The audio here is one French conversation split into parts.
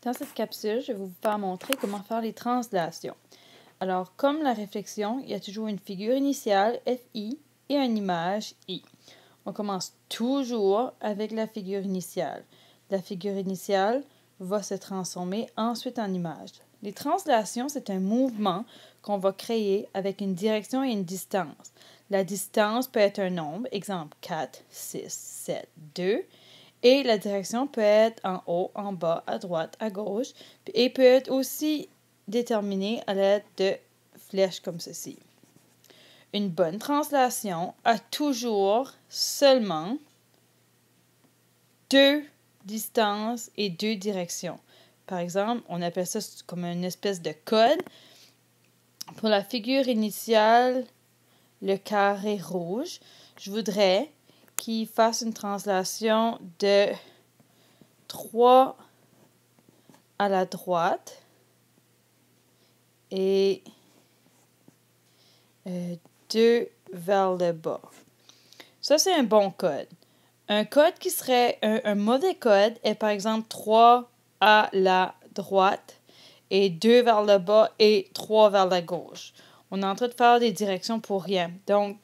Dans cette capsule, je vais vous faire montrer comment faire les translations. Alors, comme la réflexion, il y a toujours une figure initiale, FI, et une image, I. On commence toujours avec la figure initiale. La figure initiale va se transformer ensuite en image. Les translations, c'est un mouvement qu'on va créer avec une direction et une distance. La distance peut être un nombre, exemple 4, 6, 7, 2. Et la direction peut être en haut, en bas, à droite, à gauche, et peut être aussi déterminée à l'aide de flèches comme ceci. Une bonne translation a toujours seulement deux distances et deux directions. Par exemple, on appelle ça comme une espèce de code. Pour la figure initiale, le carré rouge, je voudrais qu'il fasse une translation de 3 à la droite et 2 vers le bas. Ça, c'est un bon code. Un code qui serait un mauvais code est par exemple 3 à la droite et 2 vers le bas et 3 vers la gauche. On est en train de faire des directions pour rien. Donc,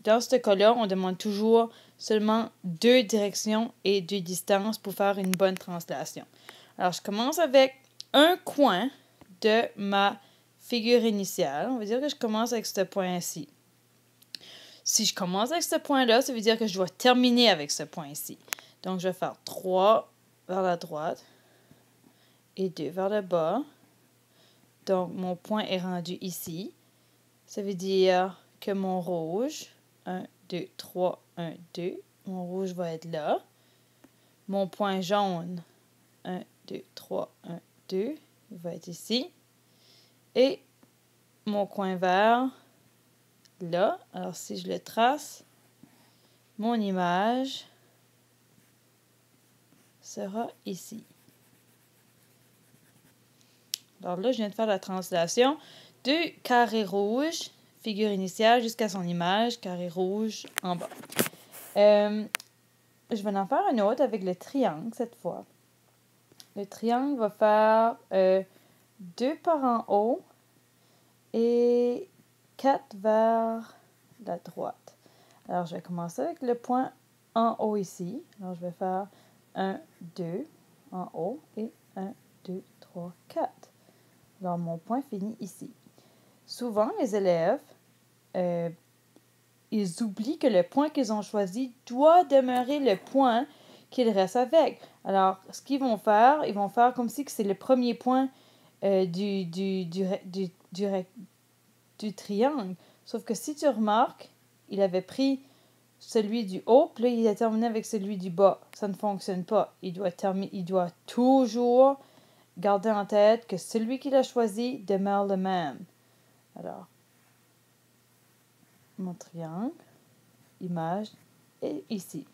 dans ce cas-là, on demande toujours seulement 2 directions et 2 distances pour faire une bonne translation. Alors, je commence avec un coin de ma figure initiale. On va dire que je commence avec ce point-ci. Si je commence avec ce point-là, ça veut dire que je dois terminer avec ce point-ci. Donc, je vais faire 3 vers la droite et 2 vers le bas. Donc, mon point est rendu ici. Ça veut dire que mon rouge, 1, 2, 3, 1, 2, mon rouge va être là. Mon point jaune, 1, 2, 3, 1, 2, il va être ici. Et mon coin vert, là. Alors, si je le trace, mon image sera ici. Alors là, je viens de faire la translation du carré rouge, figure initiale, jusqu'à son image, carré rouge en bas. Je vais en faire un autre avec le triangle cette fois. Le triangle va faire 2 par en haut et 4 vers la droite. Alors, je vais commencer avec le point en haut ici. Alors, je vais faire 1, 2 en haut et 1, 2, 3, 4. Alors, mon point finit ici. Souvent, les élèves, ils oublient que le point qu'ils ont choisi doit demeurer le point qu'ils restent avec. Alors, ce qu'ils vont faire, ils vont faire comme si c'est le premier point du triangle. Sauf que si tu remarques, il avait pris celui du haut, puis là, il a terminé avec celui du bas. Ça ne fonctionne pas. Il doit toujours garder en tête que celui qu'il a choisi demeure le même. Alors, mon triangle, image, et ici.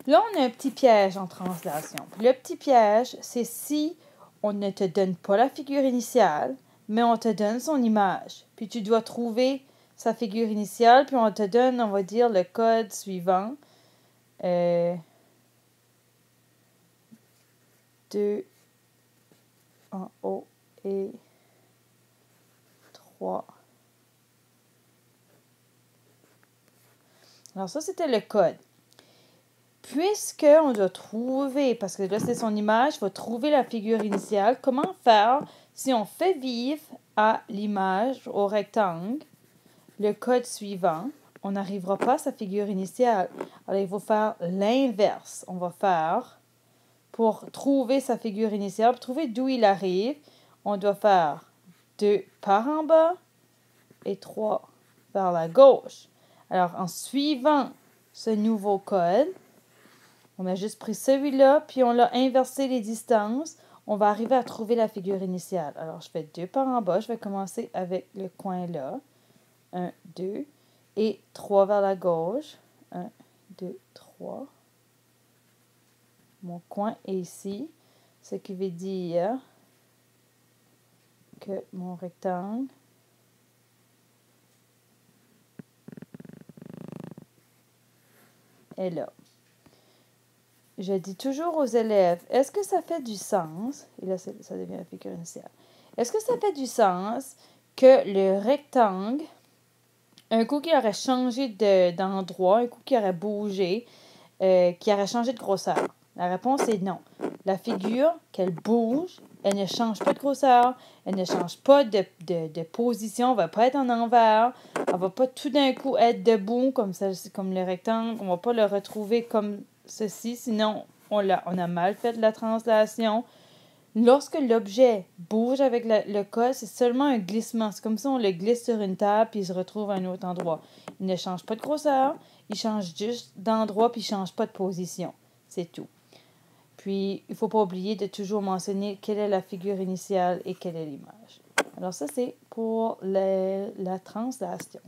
Là, on a un petit piège en translation. Le petit piège, c'est si on ne te donne pas la figure initiale, mais on te donne son image. Puis tu dois trouver sa figure initiale, puis on te donne, on va dire, le code suivant. 2 en haut et 3. Alors ça, c'était le code. Puisqu'on doit trouver, parce que là, c'est son image, il faut trouver la figure initiale. Comment faire si on fait vivre à l'image, au rectangle, le code suivant? On n'arrivera pas à sa figure initiale. Alors, il faut faire l'inverse. On va faire, pour trouver sa figure initiale, pour trouver d'où il arrive, on doit faire 2 par en bas et 3 vers la gauche. Alors, en suivant ce nouveau code, on a juste pris celui-là, puis on l'a inversé les distances. On va arriver à trouver la figure initiale. Alors, je fais 2 par en bas. Je vais commencer avec le coin là. 1, 2. Et 3 vers la gauche. 1, 2, 3. Mon coin est ici. Ce qui veut dire que mon rectangle est là. je dis toujours aux élèves, est-ce que ça fait du sens, et là ça devient la figure initiale, est-ce que ça fait du sens que le rectangle, un coup qui aurait changé d'endroit, un coup qui aurait bougé, qui aurait changé de grosseur? La réponse est non. La figure, qu'elle bouge, elle ne change pas de grosseur, elle ne change pas de position, elle ne va pas être en envers, elle ne va pas tout d'un coup être debout comme le rectangle, on ne va pas le retrouver comme ceci, sinon on a mal fait de la translation. Lorsque l'objet bouge avec le col, c'est seulement un glissement. C'est comme si on le glisse sur une table puis il se retrouve à un autre endroit. Il ne change pas de grosseur, il change juste d'endroit puis il ne change pas de position. C'est tout. Puis, il ne faut pas oublier de toujours mentionner quelle est la figure initiale et quelle est l'image. Alors ça, c'est pour la translation.